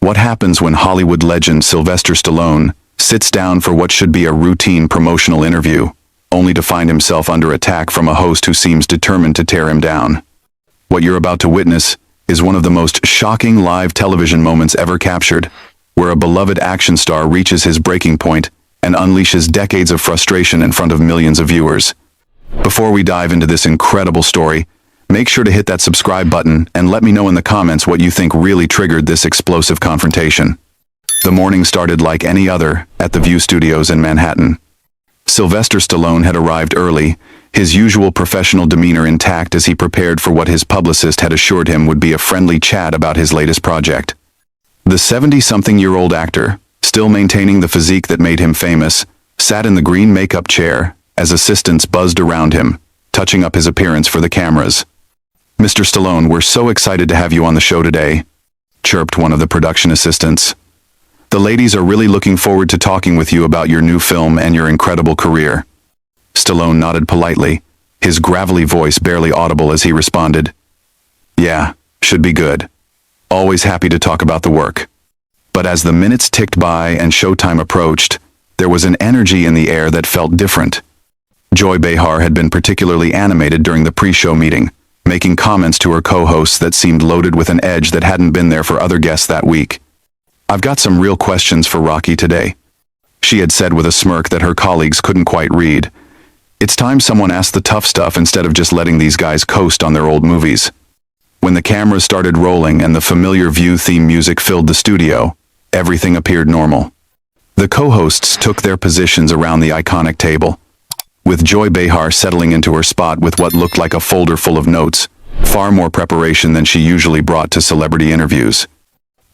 What happens when Hollywood legend Sylvester Stallone sits down for what should be a routine promotional interview, only to find himself under attack from a host who seems determined to tear him down? What you're about to witness is one of the most shocking live television moments ever captured, where a beloved action star reaches his breaking point and unleashes decades of frustration in front of millions of viewers. Before we dive into this incredible story, make sure to hit that subscribe button and let me know in the comments what you think really triggered this explosive confrontation. The morning started like any other at the View Studios in Manhattan. Sylvester Stallone had arrived early, his usual professional demeanor intact as he prepared for what his publicist had assured him would be a friendly chat about his latest project. The 70-something-year-old actor, still maintaining the physique that made him famous, sat in the green makeup chair as assistants buzzed around him, touching up his appearance for the cameras. "Mr. Stallone, we're so excited to have you on the show today," chirped one of the production assistants. "The ladies are really looking forward to talking with you about your new film and your incredible career." Stallone nodded politely, his gravelly voice barely audible as he responded, "Yeah, should be good. Always happy to talk about the work." But as the minutes ticked by and showtime approached, there was an energy in the air that felt different. Joy Behar had been particularly animated during the pre-show meeting, making comments to her co-hosts that seemed loaded with an edge that hadn't been there for other guests that week. "I've got some real questions for Rocky today," she had said with a smirk that her colleagues couldn't quite read. "It's time someone asked the tough stuff instead of just letting these guys coast on their old movies." When the cameras started rolling and the familiar View theme music filled the studio, everything appeared normal. The co-hosts took their positions around the iconic table, with Joy Behar settling into her spot with what looked like a folder full of notes, far more preparation than she usually brought to celebrity interviews.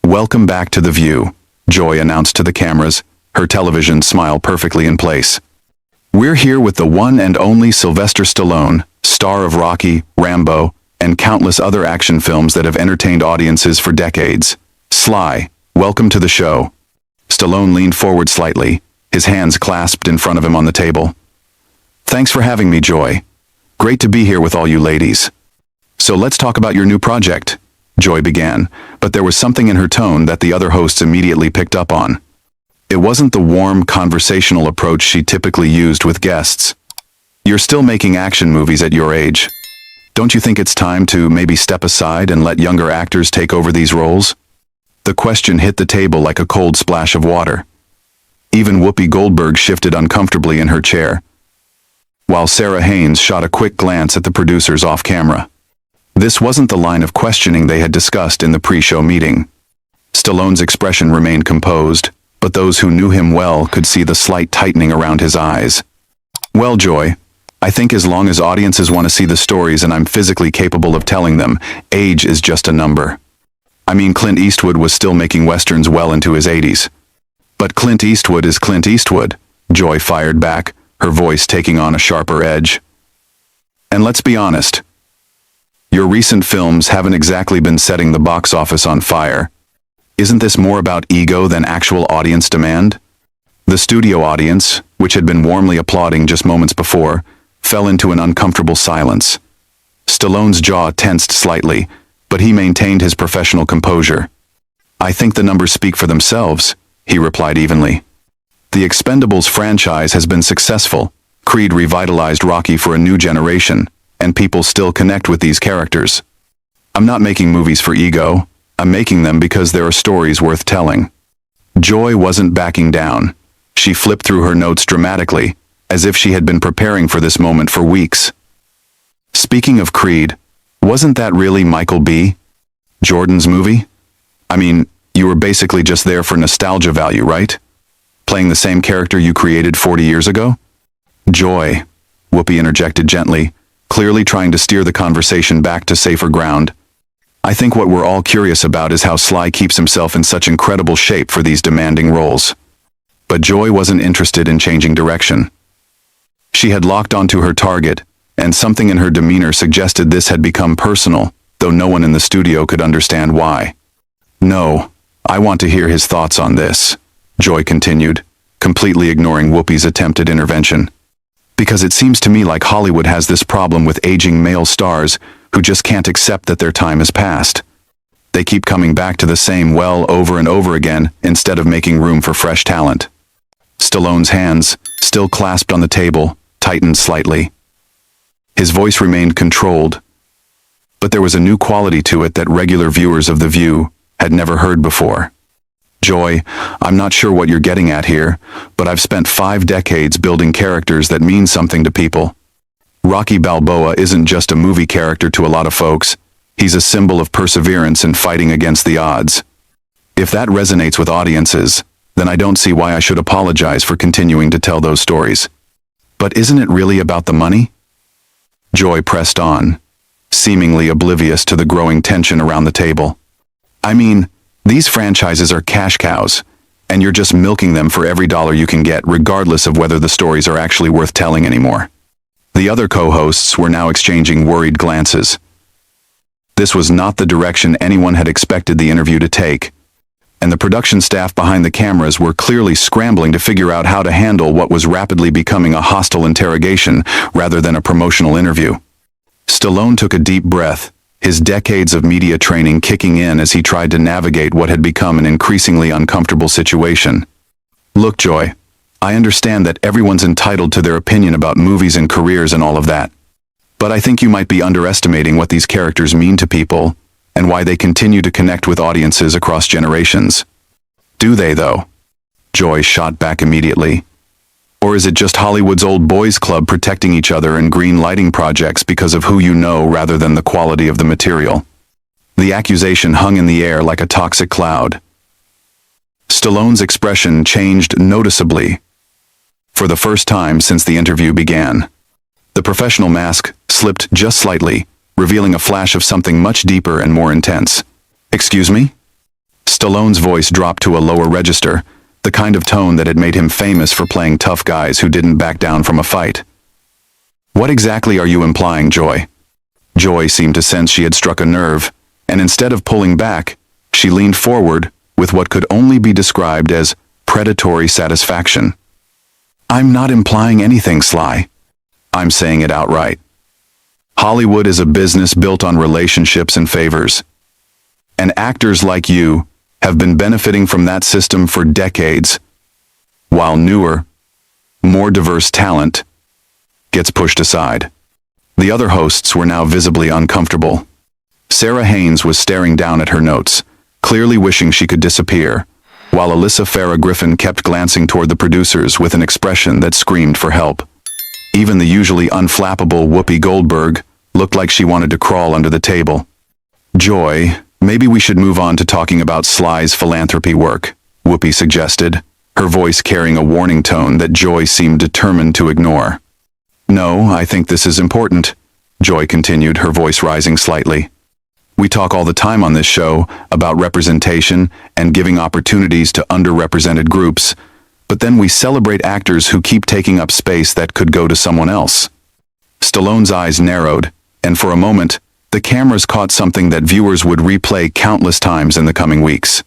"Welcome back to The View," Joy announced to the cameras, her television smile perfectly in place. "We're here with the one and only Sylvester Stallone, star of Rocky, Rambo, and countless other action films that have entertained audiences for decades. Sly, welcome to the show." Stallone leaned forward slightly, his hands clasped in front of him on the table. "Thanks for having me, Joy. Great to be here with all you ladies. So let's talk about your new project," Joy began, but there was something in her tone that the other hosts immediately picked up on. It wasn't the warm, conversational approach she typically used with guests. "You're still making action movies at your age. Don't you think it's time to maybe step aside and let younger actors take over these roles?" The question hit the table like a cold splash of water. Even Whoopi Goldberg shifted uncomfortably in her chair, while Sarah Haynes shot a quick glance at the producers off camera. This wasn't the line of questioning they had discussed in the pre-show meeting. Stallone's expression remained composed, but those who knew him well could see the slight tightening around his eyes. "Well, Joy, I think as long as audiences want to see the stories and I'm physically capable of telling them, age is just a number. I mean, Clint Eastwood was still making westerns well into his 80s. But Clint Eastwood is Clint Eastwood," Joy fired back, her voice taking on a sharper edge. "And let's be honest, your recent films haven't exactly been setting the box office on fire. Isn't this more about ego than actual audience demand?" The studio audience, which had been warmly applauding just moments before, fell into an uncomfortable silence. Stallone's jaw tensed slightly, but he maintained his professional composure. "I think the numbers speak for themselves," he replied evenly. "The Expendables franchise has been successful. Creed revitalized Rocky for a new generation, and people still connect with these characters. I'm not making movies for ego. I'm making them because there are stories worth telling." Joy wasn't backing down. She flipped through her notes dramatically, as if she had been preparing for this moment for weeks. "Speaking of Creed, wasn't that really Michael B. Jordan's movie? I mean, you were basically just there for nostalgia value, right? Playing the same character you created 40 years ago?" "Joy," Whoopi interjected gently, clearly trying to steer the conversation back to safer ground. "I think what we're all curious about is how Sly keeps himself in such incredible shape for these demanding roles." But Joy wasn't interested in changing direction. She had locked onto her target, and something in her demeanor suggested this had become personal, though no one in the studio could understand why. "No, I want to hear his thoughts on this," Joy continued, completely ignoring Whoopi's attempted intervention. "Because it seems to me like Hollywood has this problem with aging male stars who just can't accept that their time has passed. They keep coming back to the same well over and over again instead of making room for fresh talent. Stallone's hands, still clasped on the table, tightened slightly. His voice remained controlled, but there was a new quality to it that regular viewers of The View had never heard before. Joy, I'm not sure what you're getting at here, but I've spent 5 decades building characters that mean something to people. Rocky Balboa isn't just a movie character to a lot of folks. He's a symbol of perseverance and fighting against the odds. If that resonates with audiences, then I don't see why I should apologize for continuing to tell those stories. But isn't it really about the money? Joy pressed on, seemingly oblivious to the growing tension around the table. I mean, these franchises are cash cows, and you're just milking them for every dollar you can get, regardless of whether the stories are actually worth telling anymore. The other co-hosts were now exchanging worried glances. This was not the direction anyone had expected the interview to take, and the production staff behind the cameras were clearly scrambling to figure out how to handle what was rapidly becoming a hostile interrogation rather than a promotional interview. Stallone took a deep breath, his decades of media training kicking in as he tried to navigate what had become an increasingly uncomfortable situation. Look, Joy, I understand that everyone's entitled to their opinion about movies and careers and all of that. But I think you might be underestimating what these characters mean to people and why they continue to connect with audiences across generations. Do they, though? Joy shot back immediately. Or is it just Hollywood's old boys club protecting each other in green lighting projects because of who you know rather than the quality of the material? The accusation hung in the air like a toxic cloud. Stallone's expression changed noticeably. For the first time since the interview began, the professional mask slipped just slightly, revealing a flash of something much deeper and more intense. Excuse me? Stallone's voice dropped to a lower register, the kind of tone that had made him famous for playing tough guys who didn't back down from a fight. What exactly are you implying, Joy? Joy seemed to sense she had struck a nerve, and instead of pulling back, she leaned forward with what could only be described as predatory satisfaction. I'm not implying anything, Sly. I'm saying it outright. Hollywood is a business built on relationships and favors. And actors like you have been benefiting from that system for decades, while newer, more diverse talent gets pushed aside. The other hosts were now visibly uncomfortable. Sarah Haynes was staring down at her notes, clearly wishing she could disappear, while Alyssa Farah Griffin kept glancing toward the producers with an expression that screamed for help. Even the usually unflappable Whoopi Goldberg looked like she wanted to crawl under the table. Joy, maybe we should move on to talking about Sly's philanthropy work, Whoopi suggested, her voice carrying a warning tone that Joy seemed determined to ignore. No, I think this is important, Joy continued, her voice rising slightly. We talk all the time on this show about representation and giving opportunities to underrepresented groups, but then we celebrate actors who keep taking up space that could go to someone else. Stallone's eyes narrowed, and for a moment, the cameras caught something that viewers would replay countless times in the coming weeks.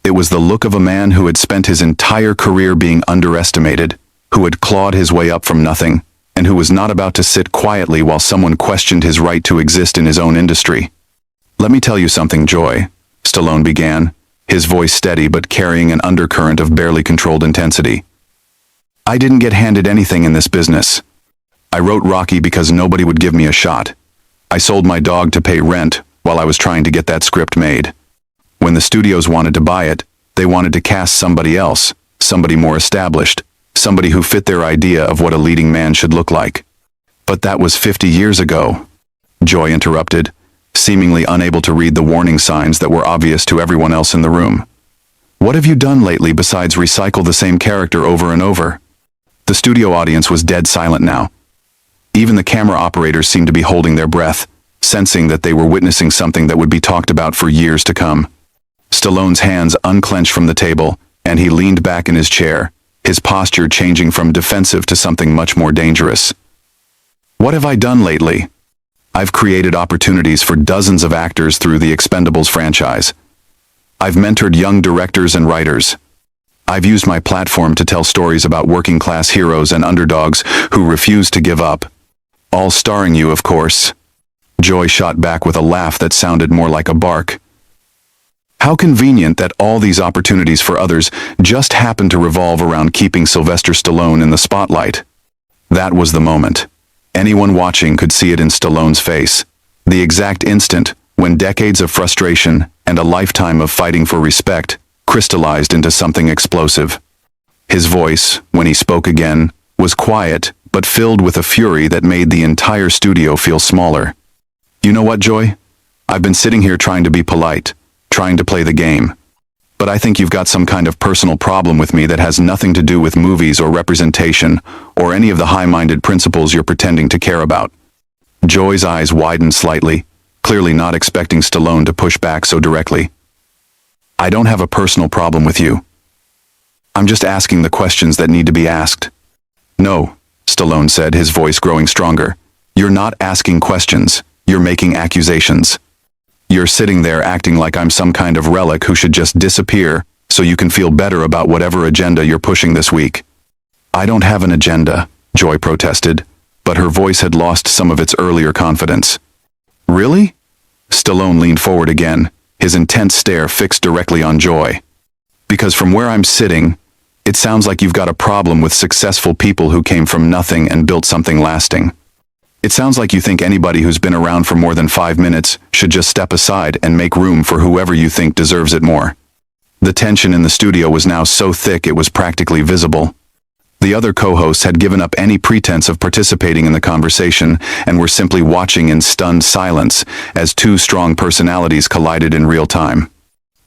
It was the look of a man who had spent his entire career being underestimated, who had clawed his way up from nothing, and who was not about to sit quietly while someone questioned his right to exist in his own industry. Let me tell you something, Joy, Stallone began, his voice steady but carrying an undercurrent of barely controlled intensity. I didn't get handed anything in this business. I wrote Rocky because nobody would give me a shot. I sold my dog to pay rent while I was trying to get that script made. When the studios wanted to buy it, they wanted to cast somebody else, somebody more established, somebody who fit their idea of what a leading man should look like. But that was 50 years ago, Joy interrupted, seemingly unable to read the warning signs that were obvious to everyone else in the room. What have you done lately besides recycle the same character over and over? The studio audience was dead silent now. Even the camera operators seemed to be holding their breath, sensing that they were witnessing something that would be talked about for years to come. Stallone's hands unclenched from the table, and he leaned back in his chair, his posture changing from defensive to something much more dangerous. What have I done lately? I've created opportunities for dozens of actors through the Expendables franchise. I've mentored young directors and writers. I've used my platform to tell stories about working-class heroes and underdogs who refuse to give up. All starring you, of course. Joy shot back with a laugh that sounded more like a bark. How convenient that all these opportunities for others just happened to revolve around keeping Sylvester Stallone in the spotlight. That was the moment. Anyone watching could see it in Stallone's face. The exact instant when decades of frustration and a lifetime of fighting for respect crystallized into something explosive. His voice, when he spoke again, was quiet but filled with a fury that made the entire studio feel smaller. You know what, Joy? I've been sitting here trying to be polite, trying to play the game. But I think you've got some kind of personal problem with me that has nothing to do with movies or representation or any of the high-minded principles you're pretending to care about. Joy's eyes widened slightly, clearly not expecting Stallone to push back so directly. I don't have a personal problem with you. I'm just asking the questions that need to be asked. No, Stallone said, his voice growing stronger. You're not asking questions. You're making accusations. You're sitting there acting like I'm some kind of relic who should just disappear so you can feel better about whatever agenda you're pushing this week. I don't have an agenda, Joy protested, but her voice had lost some of its earlier confidence. Really? Stallone leaned forward again, his intense stare fixed directly on Joy. Because from where I'm sitting, it sounds like you've got a problem with successful people who came from nothing and built something lasting. It sounds like you think anybody who's been around for more than 5 minutes should just step aside and make room for whoever you think deserves it more. The tension in the studio was now so thick it was practically visible. The other co-hosts had given up any pretense of participating in the conversation and were simply watching in stunned silence as two strong personalities collided in real time.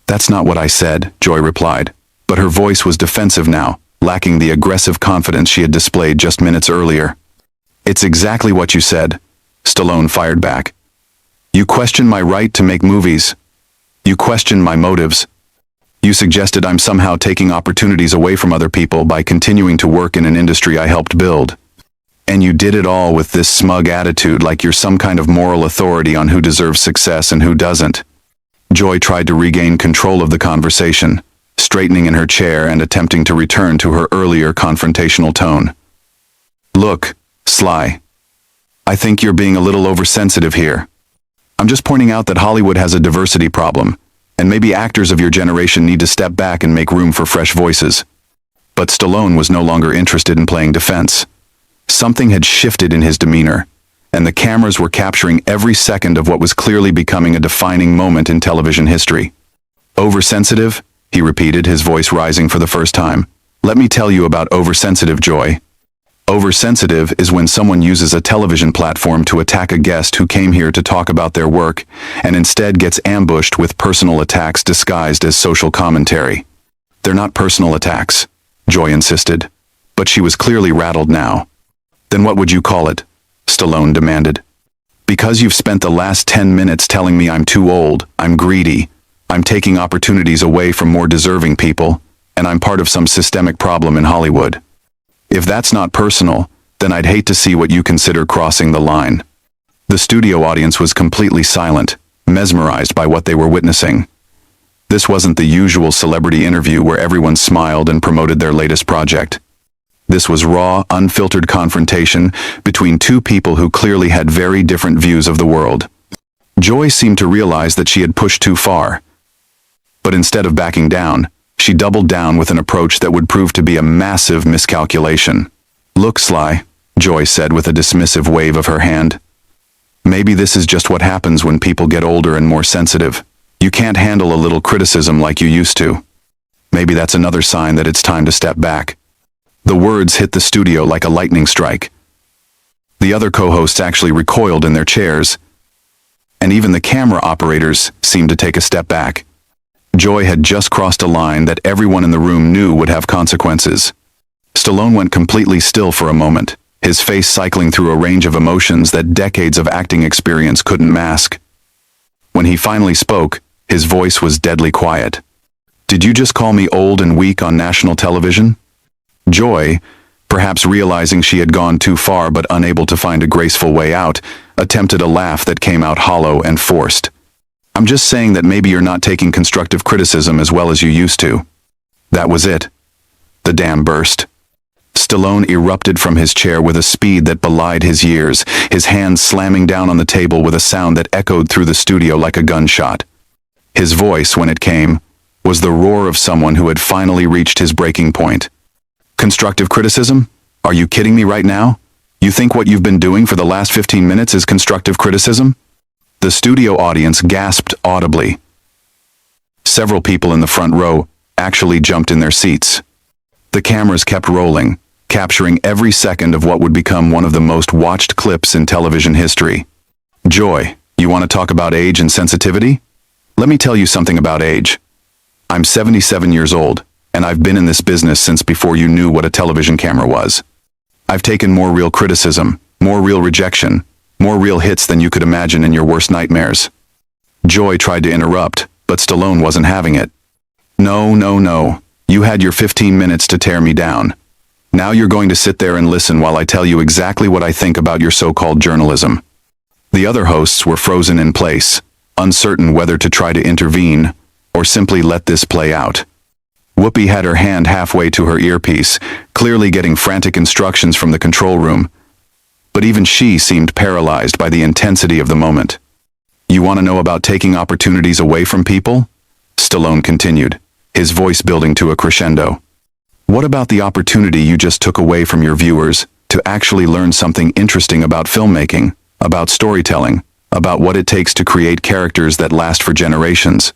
That's not what I said, Joy replied, but her voice was defensive now, lacking the aggressive confidence she had displayed just minutes earlier. It's exactly what you said, Stallone fired back. You question my right to make movies. You question my motives. You suggested I'm somehow taking opportunities away from other people by continuing to work in an industry I helped build. And you did it all with this smug attitude like you're some kind of moral authority on who deserves success and who doesn't. Joy tried to regain control of the conversation, straightening in her chair and attempting to return to her earlier confrontational tone. Look, Sly, I think you're being a little oversensitive here. I'm just pointing out that Hollywood has a diversity problem, and maybe actors of your generation need to step back and make room for fresh voices. But Stallone was no longer interested in playing defense. Something had shifted in his demeanor, and the cameras were capturing every second of what was clearly becoming a defining moment in television history. Oversensitive? He repeated, his voice rising for the first time. Let me tell you about oversensitive, Joy. Oversensitive is when someone uses a television platform to attack a guest who came here to talk about their work and instead gets ambushed with personal attacks disguised as social commentary. They're not personal attacks, Joy insisted, but she was clearly rattled now. Then what would you call it? Stallone demanded. Because you've spent the last 10 minutes telling me I'm too old, I'm greedy, I'm taking opportunities away from more deserving people, and I'm part of some systemic problem in Hollywood. If that's not personal, then I'd hate to see what you consider crossing the line. The studio audience was completely silent, mesmerized by what they were witnessing. This wasn't the usual celebrity interview where everyone smiled and promoted their latest project. This was raw, unfiltered confrontation between two people who clearly had very different views of the world. Joy seemed to realize that she had pushed too far. But instead of backing down, she doubled down with an approach that would prove to be a massive miscalculation. Look, Sly, Joy said with a dismissive wave of her hand. Maybe this is just what happens when people get older and more sensitive. You can't handle a little criticism like you used to. Maybe that's another sign that it's time to step back. The words hit the studio like a lightning strike. The other co-hosts actually recoiled in their chairs, and even the camera operators seemed to take a step back. Joy had just crossed a line that everyone in the room knew would have consequences. Stallone went completely still for a moment, his face cycling through a range of emotions that decades of acting experience couldn't mask. When he finally spoke, his voice was deadly quiet. Did you just call me old and weak on national television? Joy, perhaps realizing she had gone too far but unable to find a graceful way out, attempted a laugh that came out hollow and forced. I'm just saying that maybe you're not taking constructive criticism as well as you used to. That was it. The dam burst. Stallone erupted from his chair with a speed that belied his years, his hands slamming down on the table with a sound that echoed through the studio like a gunshot. His voice, when it came, was the roar of someone who had finally reached his breaking point. Constructive criticism? Are you kidding me right now? You think what you've been doing for the last 15 minutes is constructive criticism? The studio audience gasped audibly. Several people in the front row actually jumped in their seats. The cameras kept rolling, capturing every second of what would become one of the most watched clips in television history. Joy, you want to talk about age and sensitivity? Let me tell you something about age. I'm 77 years old, and I've been in this business since before you knew what a television camera was. I've taken more real criticism, more real rejection, more real hits than you could imagine in your worst nightmares. Joy tried to interrupt, but Stallone wasn't having it. No. You had your 15 minutes to tear me down. Now you're going to sit there and listen while I tell you exactly what I think about your so-called journalism. The other hosts were frozen in place, uncertain whether to try to intervene or simply let this play out. Whoopi had her hand halfway to her earpiece, clearly getting frantic instructions from the control room. But even she seemed paralyzed by the intensity of the moment. You want to know about taking opportunities away from people? Stallone continued, his voice building to a crescendo. What about the opportunity you just took away from your viewers to actually learn something interesting about filmmaking, about storytelling, about what it takes to create characters that last for generations?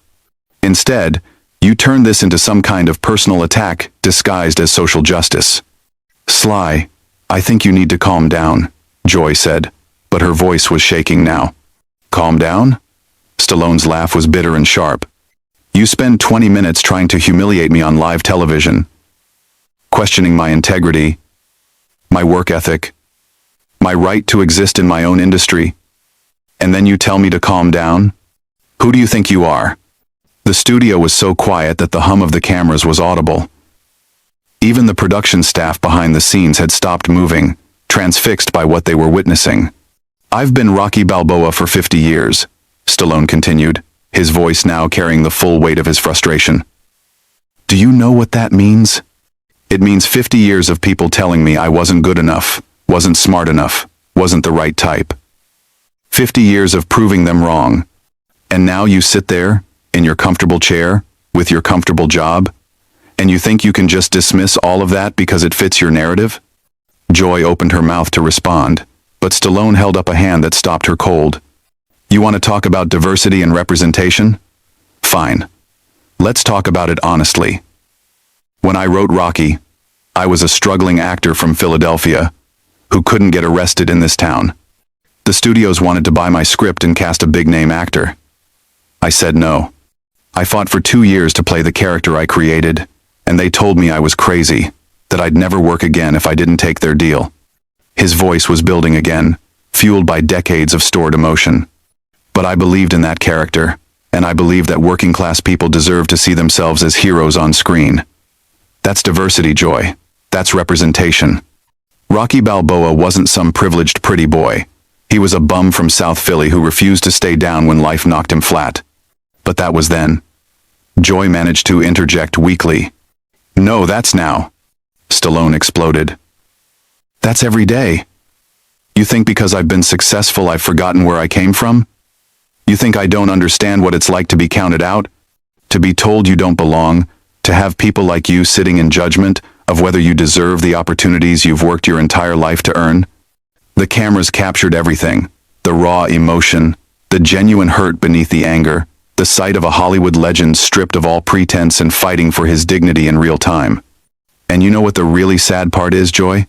Instead, you turned this into some kind of personal attack disguised as social justice. Sly, I think you need to calm down, Joy said, but her voice was shaking now. Calm down? Stallone's laugh was bitter and sharp. You spend 20 minutes trying to humiliate me on live television, questioning my integrity, my work ethic, my right to exist in my own industry, and then you tell me to calm down? Who do you think you are? The studio was so quiet that the hum of the cameras was audible. Even the production staff behind the scenes had stopped moving, transfixed by what they were witnessing. I've been Rocky Balboa for 50 years, Stallone continued, his voice now carrying the full weight of his frustration. Do you know what that means? It means 50 years of people telling me I wasn't good enough, wasn't smart enough, wasn't the right type. 50 years of proving them wrong. And now you sit there, in your comfortable chair, with your comfortable job, and you think you can just dismiss all of that because it fits your narrative? Joy opened her mouth to respond, but Stallone held up a hand that stopped her cold. You want to talk about diversity and representation? Fine. Let's talk about it honestly. When I wrote Rocky, I was a struggling actor from Philadelphia who couldn't get arrested in this town. The studios wanted to buy my script and cast a big-name actor. I said no. I fought for 2 years to play the character I created, and they told me I was crazy, that I'd never work again if I didn't take their deal. His voice was building again, fueled by decades of stored emotion. But I believed in that character, and I believed that working-class people deserve to see themselves as heroes on screen. That's diversity, Joy. That's representation. Rocky Balboa wasn't some privileged pretty boy. He was a bum from South Philly who refused to stay down when life knocked him flat. But that was then. Joy managed to interject weakly. No, that's now. Stallone exploded. That's every day. You think because I've been successful I've forgotten where I came from? You think I don't understand what it's like to be counted out? To be told you don't belong? To have people like you sitting in judgment of whether you deserve the opportunities you've worked your entire life to earn? The cameras captured everything. The raw emotion, the genuine hurt beneath the anger, the sight of a Hollywood legend stripped of all pretense and fighting for his dignity in real time. And you know what the really sad part is, Joy?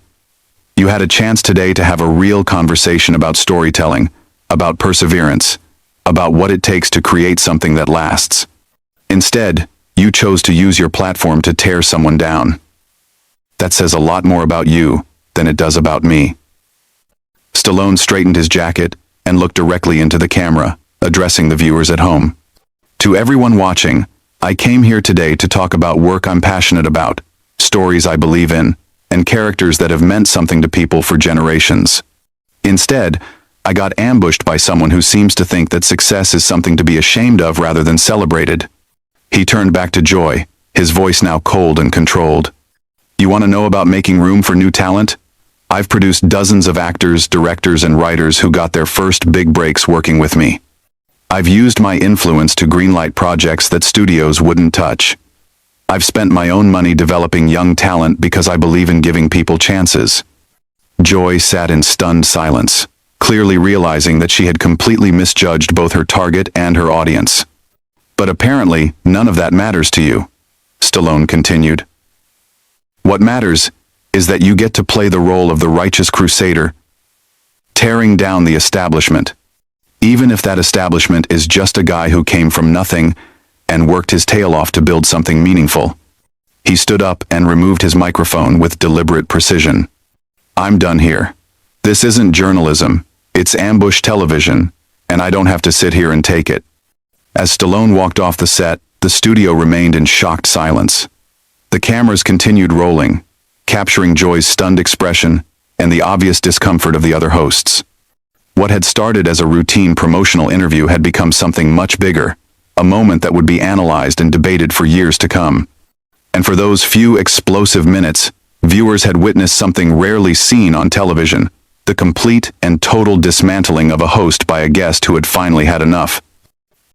You had a chance today to have a real conversation about storytelling, about perseverance, about what it takes to create something that lasts. Instead, you chose to use your platform to tear someone down. That says a lot more about you than it does about me. Stallone straightened his jacket and looked directly into the camera, addressing the viewers at home. To everyone watching, I came here today to talk about work I'm passionate about, stories I believe in, and characters that have meant something to people for generations. Instead, I got ambushed by someone who seems to think that success is something to be ashamed of rather than celebrated. He turned back to Joy, his voice now cold and controlled. You want to know about making room for new talent? I've produced dozens of actors, directors, and writers who got their first big breaks working with me. I've used my influence to greenlight projects that studios wouldn't touch. I've spent my own money developing young talent because I believe in giving people chances. Joy sat in stunned silence, clearly realizing that she had completely misjudged both her target and her audience. But apparently, none of that matters to you, Stallone continued. What matters is that you get to play the role of the righteous crusader, tearing down the establishment, even if that establishment is just a guy who came from nothing and worked his tail off to build something meaningful. He stood up and removed his microphone with deliberate precision. I'm done here. This isn't journalism, it's ambush television, and I don't have to sit here and take it. As Stallone walked off the set, the studio remained in shocked silence. The cameras continued rolling, capturing Joy's stunned expression and the obvious discomfort of the other hosts. What had started as a routine promotional interview had become something much bigger, a moment that would be analyzed and debated for years to come. And for those few explosive minutes, viewers had witnessed something rarely seen on television, the complete and total dismantling of a host by a guest who had finally had enough.